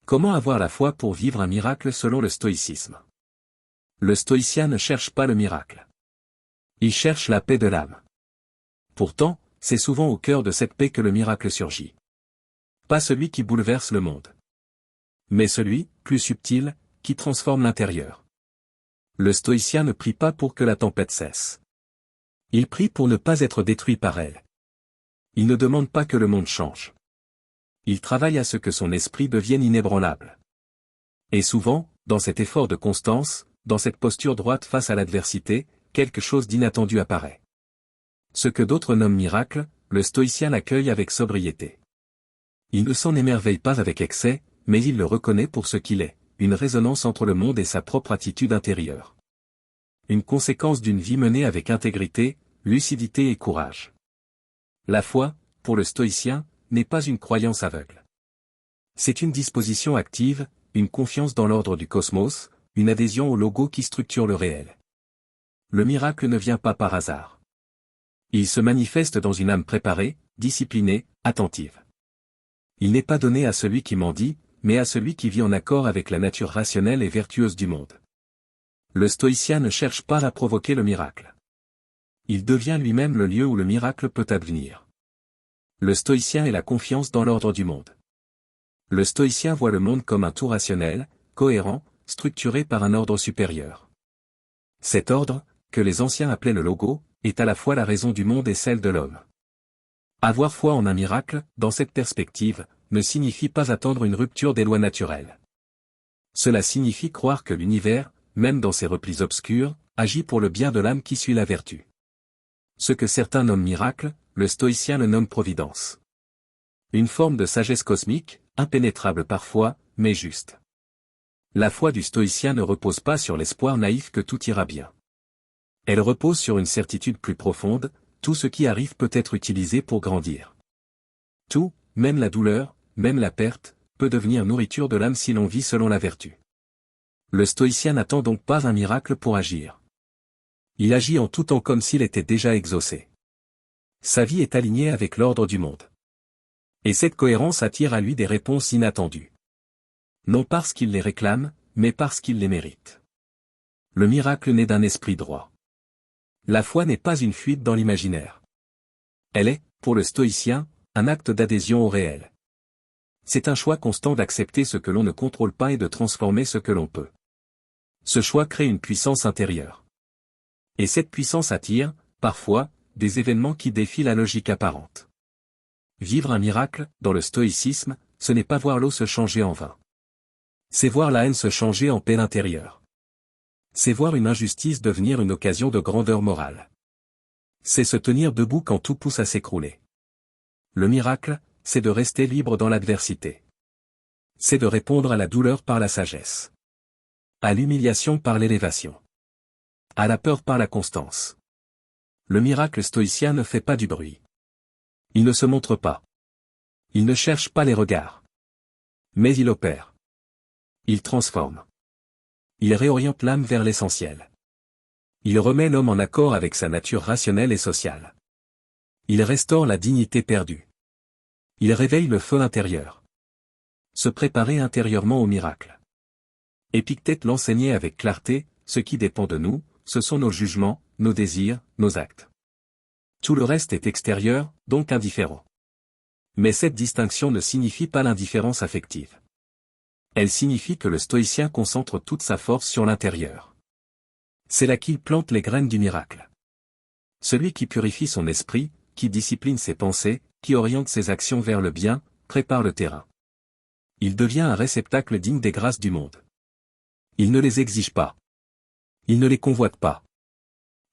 Comment avoir la foi pour vivre un miracle selon le stoïcisme? Le stoïcien ne cherche pas le miracle. Il cherche la paix de l'âme. Pourtant, c'est souvent au cœur de cette paix que le miracle surgit. Pas celui qui bouleverse le monde, mais celui, plus subtil, qui transforme l'intérieur. Le stoïcien ne prie pas pour que la tempête cesse. Il prie pour ne pas être détruit par elle. Il ne demande pas que le monde change. Il travaille à ce que son esprit devienne inébranlable. Et souvent, dans cet effort de constance, dans cette posture droite face à l'adversité, quelque chose d'inattendu apparaît. Ce que d'autres nomment miracle, le stoïcien l'accueille avec sobriété. Il ne s'en émerveille pas avec excès, mais il le reconnaît pour ce qu'il est, une résonance entre le monde et sa propre attitude intérieure. Une conséquence d'une vie menée avec intégrité, lucidité et courage. La foi, pour le stoïcien, n'est pas une croyance aveugle. C'est une disposition active, une confiance dans l'ordre du cosmos, une adhésion au logo qui structure le réel. Le miracle ne vient pas par hasard. Il se manifeste dans une âme préparée, disciplinée, attentive. Il n'est pas donné à celui qui mendie, mais à celui qui vit en accord avec la nature rationnelle et vertueuse du monde. Le stoïcien ne cherche pas à provoquer le miracle. Il devient lui-même le lieu où le miracle peut advenir. Le stoïcien est la confiance dans l'ordre du monde. Le stoïcien voit le monde comme un tout rationnel, cohérent, structuré par un ordre supérieur. Cet ordre, que les anciens appelaient le logo, est à la fois la raison du monde et celle de l'homme. Avoir foi en un miracle, dans cette perspective, ne signifie pas attendre une rupture des lois naturelles. Cela signifie croire que l'univers, même dans ses replis obscurs, agit pour le bien de l'âme qui suit la vertu. Ce que certains nomment miracle, le stoïcien le nomme providence. Une forme de sagesse cosmique, impénétrable parfois, mais juste. La foi du stoïcien ne repose pas sur l'espoir naïf que tout ira bien. Elle repose sur une certitude plus profonde, tout ce qui arrive peut être utilisé pour grandir. Tout, même la douleur, même la perte, peut devenir nourriture de l'âme si l'on vit selon la vertu. Le stoïcien n'attend donc pas un miracle pour agir. Il agit en tout temps comme s'il était déjà exaucé. Sa vie est alignée avec l'ordre du monde. Et cette cohérence attire à lui des réponses inattendues. Non parce qu'il les réclame, mais parce qu'il les mérite. Le miracle naît d'un esprit droit. La foi n'est pas une fuite dans l'imaginaire. Elle est, pour le stoïcien, un acte d'adhésion au réel. C'est un choix constant d'accepter ce que l'on ne contrôle pas et de transformer ce que l'on peut. Ce choix crée une puissance intérieure. Et cette puissance attire, parfois, des événements qui défient la logique apparente. Vivre un miracle, dans le stoïcisme, ce n'est pas voir l'eau se changer en vin. C'est voir la haine se changer en paix intérieure. C'est voir une injustice devenir une occasion de grandeur morale. C'est se tenir debout quand tout pousse à s'écrouler. Le miracle, c'est de rester libre dans l'adversité. C'est de répondre à la douleur par la sagesse. À l'humiliation par l'élévation. À la peur par la constance. Le miracle stoïcien ne fait pas du bruit. Il ne se montre pas. Il ne cherche pas les regards. Mais il opère. Il transforme. Il réoriente l'âme vers l'essentiel. Il remet l'homme en accord avec sa nature rationnelle et sociale. Il restaure la dignité perdue. Il réveille le feu intérieur. Se préparer intérieurement au miracle. Épictète l'enseignait avec clarté, ce qui dépend de nous, ce sont nos jugements, nos désirs, nos actes. Tout le reste est extérieur, donc indifférent. Mais cette distinction ne signifie pas l'indifférence affective. Elle signifie que le stoïcien concentre toute sa force sur l'intérieur. C'est là qu'il plante les graines du miracle. Celui qui purifie son esprit, qui discipline ses pensées, qui oriente ses actions vers le bien, prépare le terrain. Il devient un réceptacle digne des grâces du monde. Il ne les exige pas. Il ne les convoite pas.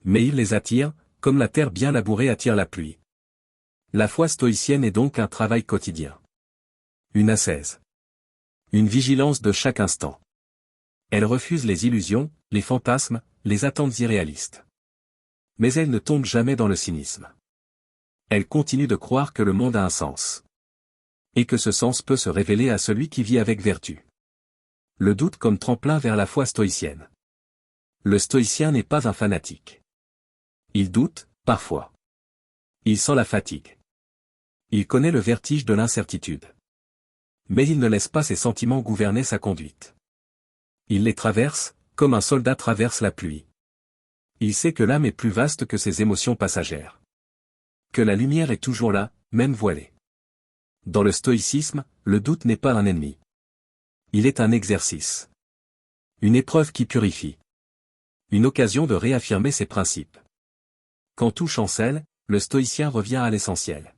Mais il les attire, comme la terre bien labourée attire la pluie. La foi stoïcienne est donc un travail quotidien. Une ascèse. Une vigilance de chaque instant. Elle refuse les illusions, les fantasmes, les attentes irréalistes. Mais elle ne tombe jamais dans le cynisme. Elle continue de croire que le monde a un sens. Et que ce sens peut se révéler à celui qui vit avec vertu. Le doute comme tremplin vers la foi stoïcienne. Le stoïcien n'est pas un fanatique. Il doute, parfois. Il sent la fatigue. Il connaît le vertige de l'incertitude. Mais il ne laisse pas ses sentiments gouverner sa conduite. Il les traverse, comme un soldat traverse la pluie. Il sait que l'âme est plus vaste que ses émotions passagères. Que la lumière est toujours là, même voilée. Dans le stoïcisme, le doute n'est pas un ennemi. Il est un exercice. Une épreuve qui purifie. Une occasion de réaffirmer ses principes. Quand tout chancelle, le stoïcien revient à l'essentiel.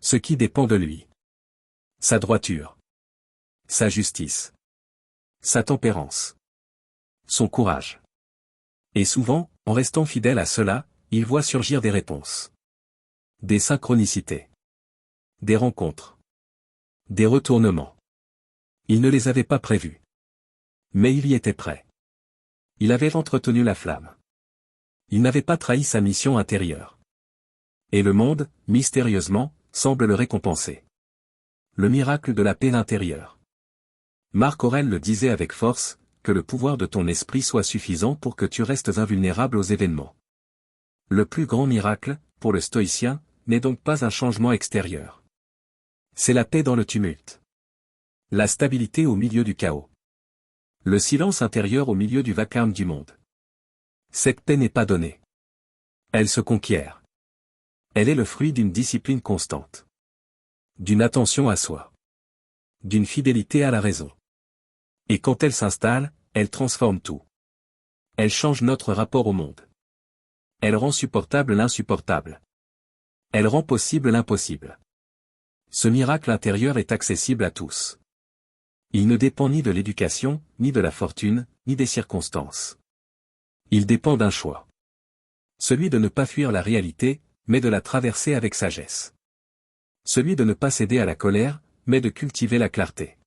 Ce qui dépend de lui. Sa droiture. Sa justice. Sa tempérance. Son courage. Et souvent, en restant fidèle à cela, il voit surgir des réponses. Des synchronicités. Des rencontres. Des retournements. Il ne les avait pas prévus. Mais il y était prêt. Il avait entretenu la flamme. Il n'avait pas trahi sa mission intérieure. Et le monde, mystérieusement, semble le récompenser. Le miracle de la paix intérieure. Marc Aurèle le disait avec force, que le pouvoir de ton esprit soit suffisant pour que tu restes invulnérable aux événements. Le plus grand miracle, pour le stoïcien, n'est donc pas un changement extérieur. C'est la paix dans le tumulte. La stabilité au milieu du chaos. Le silence intérieur au milieu du vacarme du monde. Cette paix n'est pas donnée. Elle se conquiert. Elle est le fruit d'une discipline constante. D'une attention à soi. D'une fidélité à la raison. Et quand elle s'installe, elle transforme tout. Elle change notre rapport au monde. Elle rend supportable l'insupportable. Elle rend possible l'impossible. Ce miracle intérieur est accessible à tous. Il ne dépend ni de l'éducation, ni de la fortune, ni des circonstances. Il dépend d'un choix. Celui de ne pas fuir la réalité, mais de la traverser avec sagesse. Celui de ne pas céder à la colère, mais de cultiver la clarté.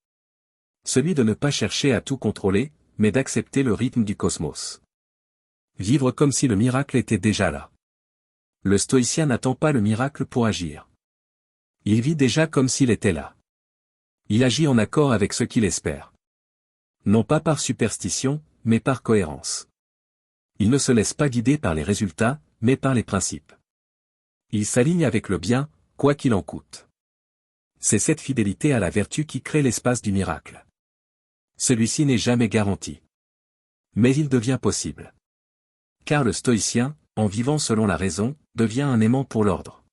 Celui de ne pas chercher à tout contrôler, mais d'accepter le rythme du cosmos. Vivre comme si le miracle était déjà là. Le stoïcien n'attend pas le miracle pour agir. Il vit déjà comme s'il était là. Il agit en accord avec ce qu'il espère. Non pas par superstition, mais par cohérence. Il ne se laisse pas guider par les résultats, mais par les principes. Il s'aligne avec le bien, quoi qu'il en coûte. C'est cette fidélité à la vertu qui crée l'espace du miracle. Celui-ci n'est jamais garanti. Mais il devient possible. Car le stoïcien, en vivant selon la raison, devient un aimant pour l'ordre.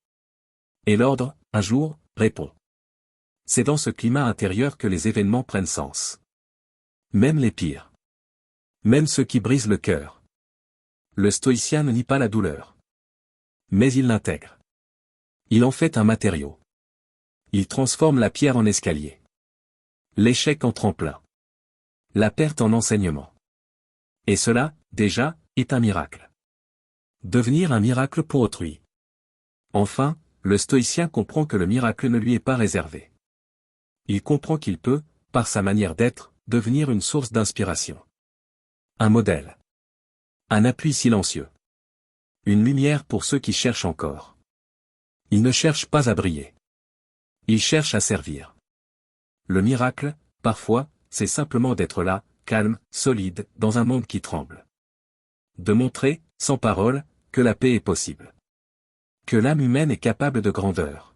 Et l'ordre, un jour, répond. C'est dans ce climat intérieur que les événements prennent sens. Même les pires. Même ceux qui brisent le cœur. Le stoïcien ne nie pas la douleur. Mais il l'intègre. Il en fait un matériau. Il transforme la pierre en escalier. L'échec en tremplin. La perte en enseignement. Et cela, déjà, est un miracle. Devenir un miracle pour autrui. Enfin, le stoïcien comprend que le miracle ne lui est pas réservé. Il comprend qu'il peut, par sa manière d'être, devenir une source d'inspiration. Un modèle. Un appui silencieux. Une lumière pour ceux qui cherchent encore. Il ne cherche pas à briller. Il cherche à servir. Le miracle, parfois, c'est simplement d'être là, calme, solide, dans un monde qui tremble. De montrer, sans parole, que la paix est possible. Que l'âme humaine est capable de grandeur.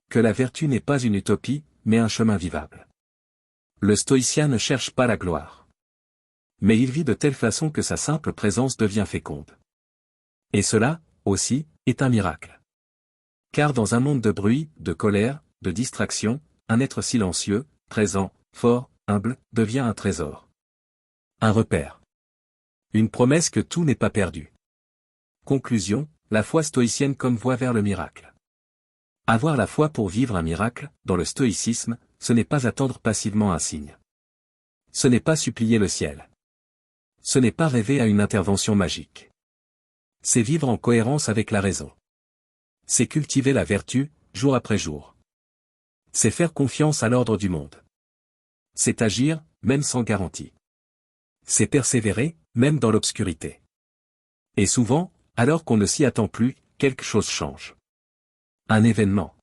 Que la vertu n'est pas une utopie, mais un chemin vivable. Le stoïcien ne cherche pas la gloire. Mais il vit de telle façon que sa simple présence devient féconde. Et cela, aussi, est un miracle. Car dans un monde de bruit, de colère, de distraction, un être silencieux, présent, fort, humble, devient un trésor. Un repère. Une promesse que tout n'est pas perdu. Conclusion, la foi stoïcienne comme voie vers le miracle. Avoir la foi pour vivre un miracle, dans le stoïcisme, ce n'est pas attendre passivement un signe. Ce n'est pas supplier le ciel. Ce n'est pas rêver à une intervention magique. C'est vivre en cohérence avec la raison. C'est cultiver la vertu, jour après jour. C'est faire confiance à l'ordre du monde. C'est agir, même sans garantie. C'est persévérer, même dans l'obscurité. Et souvent, alors qu'on ne s'y attend plus, quelque chose change. Un événement.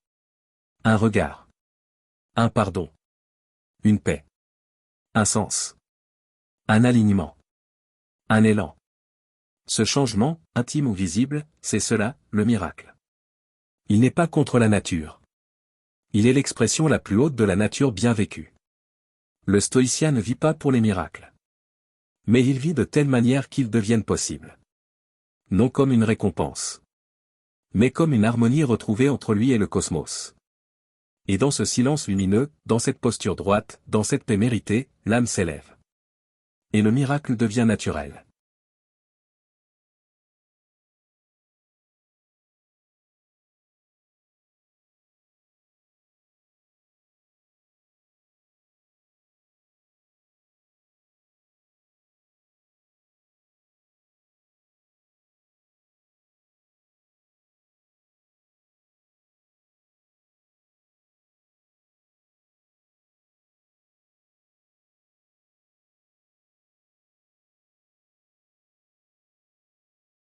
Un regard. Un pardon. Une paix. Un sens. Un alignement. Un élan. Ce changement, intime ou visible, c'est cela, le miracle. Il n'est pas contre la nature. Il est l'expression la plus haute de la nature bien vécue. Le stoïcien ne vit pas pour les miracles. Mais il vit de telle manière qu'ils deviennent possibles. Non comme une récompense, mais comme une harmonie retrouvée entre lui et le cosmos. Et dans ce silence lumineux, dans cette posture droite, dans cette paix méritée, l'âme s'élève. Et le miracle devient naturel.